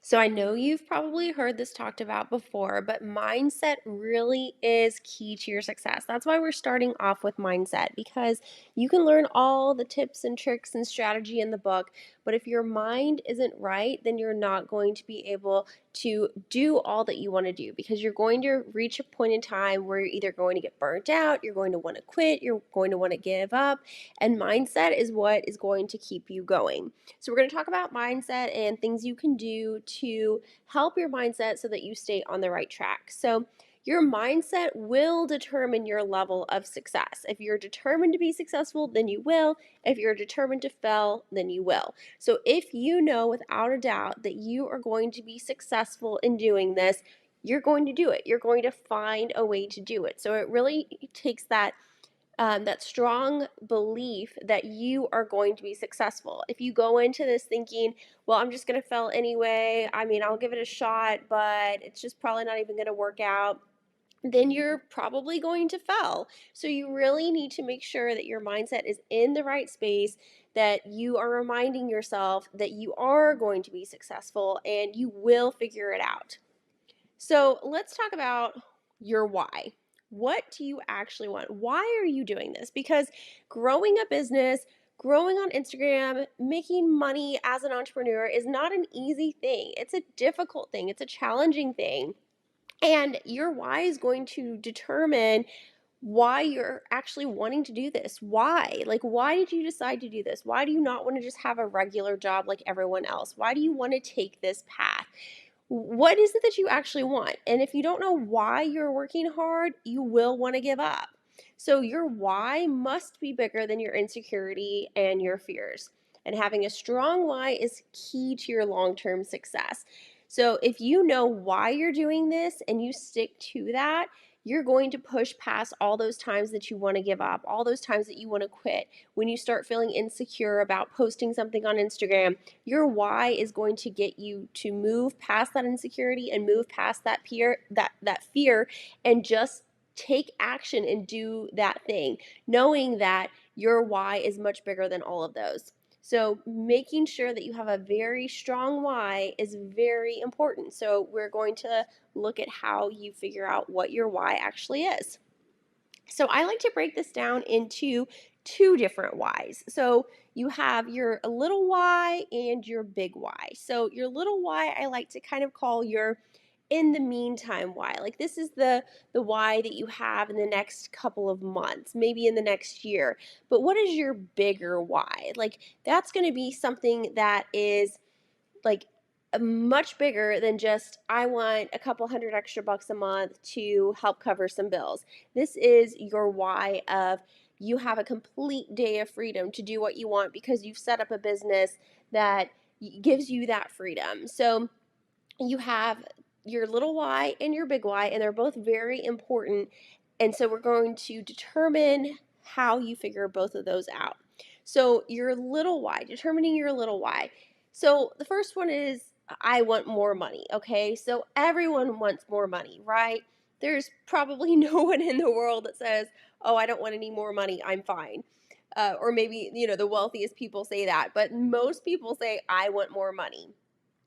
So I know you've probably heard this talked about before, but mindset really is key to your success. That's why we're starting off with mindset because you can learn all the tips and tricks and strategy in the book, but if your mind isn't right, then you're not going to be able to do all that you want to do because you're going to reach a point in time where you're either going to get burnt out, you're going to want to quit, you're going to want to give up, and mindset is what is going to keep you going. So, we're going to talk about mindset and things you can do to help your mindset so that you stay on the right track. So, your mindset will determine your level of success. If you're determined to be successful, then you will. If you're determined to fail, then you will. So, if you know without a doubt that you are going to be successful in doing this, you're going to do it. You're going to find a way to do it. So, it really takes that strong belief that you are going to be successful. If you go into this thinking, well, I'm just going to fail anyway, I mean, I'll give it a shot, but it's just probably not even going to work out, then you're probably going to fail. So you really need to make sure that your mindset is in the right space, that you are reminding yourself that you are going to be successful and you will figure it out. So let's talk about your why. What do you actually want? Why are you doing this? Because growing a business, growing on Instagram, making money as an entrepreneur is not an easy thing. It's a difficult thing, it's a challenging thing. And your why is going to determine why you're actually wanting to do this. Why? Like, why did you decide to do this? Why do you not want to just have a regular job like everyone else? Why do you want to take this path? What is it that you actually want? And if you don't know why you're working hard, you will want to give up. So your why must be bigger than your insecurity and your fears. And having a strong why is key to your long term success. So if you know why you're doing this and you stick to that, you're going to push past all those times that you want to give up, all those times that you want to quit. When you start feeling insecure about posting something on Instagram, your why is going to get you to move past that insecurity and move past that fear and just take action and do that thing, knowing that your why is much bigger than all of those. So, making sure that you have a very strong why is very important. So, we're going to look at how you figure out what your why actually is. So I like to break this down into two different whys. So you have your little why and your big why. So your little why I like to kind of call your in the meantime why. Like this is the why that you have in the next couple of months, maybe in the next year. But what is your bigger why? Like that's going to be something that is like much bigger than just I want a couple hundred extra bucks a month to help cover some bills. This is your why of you have a complete day of freedom to do what you want because you've set up a business that gives you that freedom. So you have your little why and your big why, and they're both very important. And so we're going to determine how you figure both of those out. So, your little why, determining your little why. So, the first one is I want more money. Okay. So, everyone wants more money, right? There's probably no one in the world that says, oh, I don't want any more money. I'm fine. Or maybe, the wealthiest people say that, but most people say, I want more money.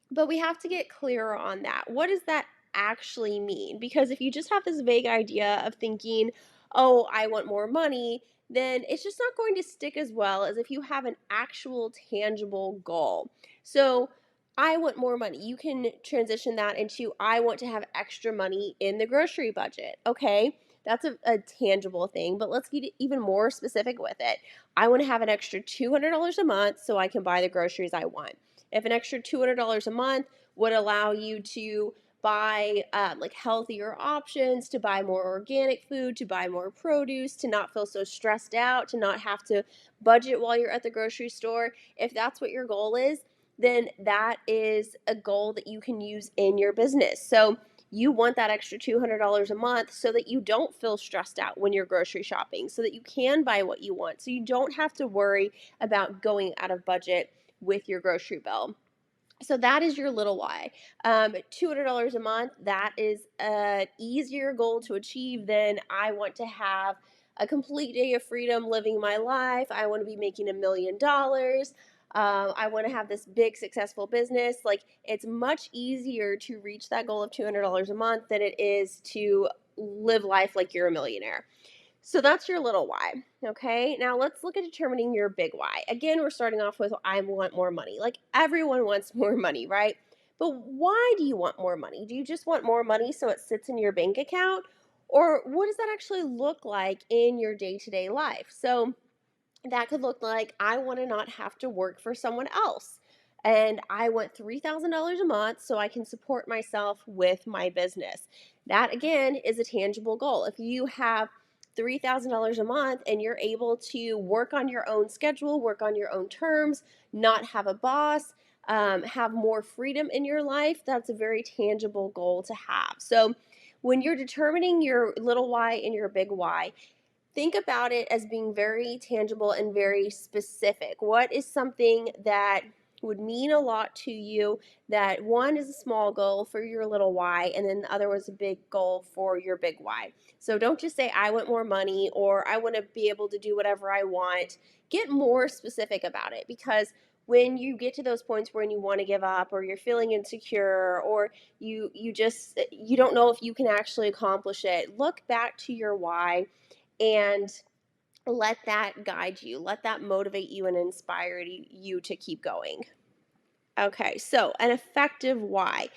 But we have to get clearer on that. What does that actually mean? Because if you just have this vague idea of thinking, oh, I want more money, then it's just not going to stick as well as if you have an actual tangible goal. So, I want more money. You can transition that into I want to have extra money in the grocery budget. Okay. That's a tangible thing, but let's get even more specific with it. I want to have an extra $200 a month so I can buy the groceries I want. If an extra $200 a month would allow you to buy like healthier options, to buy more organic food, to buy more produce, to not feel so stressed out, to not have to budget while you're at the grocery store, if that's what your goal is, then that is a goal that you can use in your business. So you want that extra $200 a month so that you don't feel stressed out when you're grocery shopping, so that you can buy what you want, so you don't have to worry about going out of budget with your grocery bill. So that is your little why. $200 a month, that is an easier goal to achieve than I want to have a complete day of freedom living my life. I want to be making $1 million. I want to have this big successful business. Like, it's much easier to reach that goal of $200 a month than it is to live life like you're a millionaire. So that's your little why. Okay. Now let's look at determining your big why. Again, we're starting off with I want more money. Like, everyone wants more money, right? But why do you want more money? Do you just want more money so it sits in your bank account? Or what does that actually look like in your day to day life? So, that could look like I want to not have to work for someone else. And I want $3,000 a month so I can support myself with my business. That, again, is a tangible goal. If you have $3,000 a month and you're able to work on your own schedule, work on your own terms, not have a boss, have more freedom in your life, that's a very tangible goal to have. So, when you're determining your little why and your big why, think about it as being very tangible and very specific. What is something that would mean a lot to you, that one is a small goal for your little why, and then the other was a big goal for your big why? So don't just say, I want more money or I want to be able to do whatever I want. Get more specific about it, because when you get to those points when you want to give up or you're feeling insecure or you don't know if you can actually accomplish it, look back to your why and let that guide you. Let that motivate you and inspire you to keep going. Okay, so an effective why.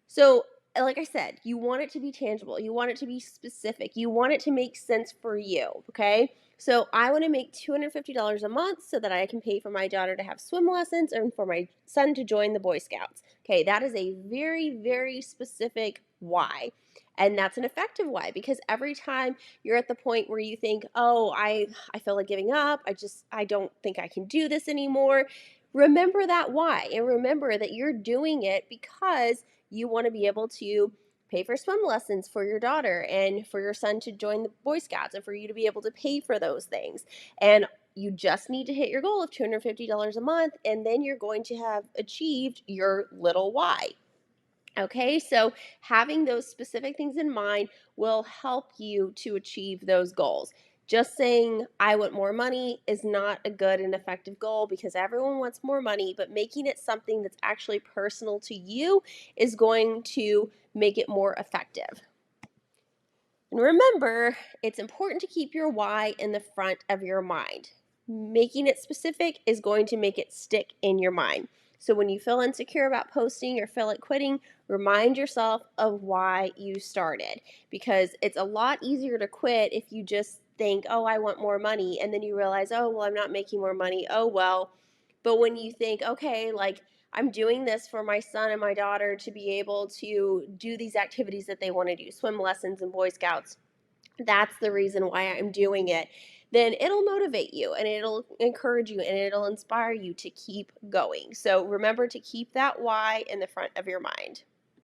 So, like I said, you want it to be tangible. You want it to be specific. You want it to make sense for you. Okay. So, I want to make $250 a month so that I can pay for my daughter to have swim lessons and for my son to join the Boy Scouts. Okay. That is a very, very specific why. And that's an effective why, because every time you're at the point where you think, oh, I feel like giving up. I don't think I can do this anymore. Remember that why, and remember that you're doing it because you want to be able to pay for swim lessons for your daughter and for your son to join the Boy Scouts and for you to be able to pay for those things. And you just need to hit your goal of $250 a month, and then you're going to have achieved your little why. Okay, so having those specific things in mind will help you to achieve those goals. Just saying, I want more money is not a good and effective goal, because everyone wants more money, but making it something that's actually personal to you is going to make it more effective. And remember, it's important to keep your why in the front of your mind. Making it specific is going to make it stick in your mind. So when you feel insecure about posting or feel like quitting, remind yourself of why you started, because it's a lot easier to quit if you just think, oh, I want more money. And then you realize, oh, well, I'm not making more money. Oh, well. But when you think, okay, like, I'm doing this for my son and my daughter to be able to do these activities that they want to do, swim lessons and Boy Scouts, that's the reason why I'm doing it, then it'll motivate you and it'll encourage you and it'll inspire you to keep going. So remember to keep that why in the front of your mind.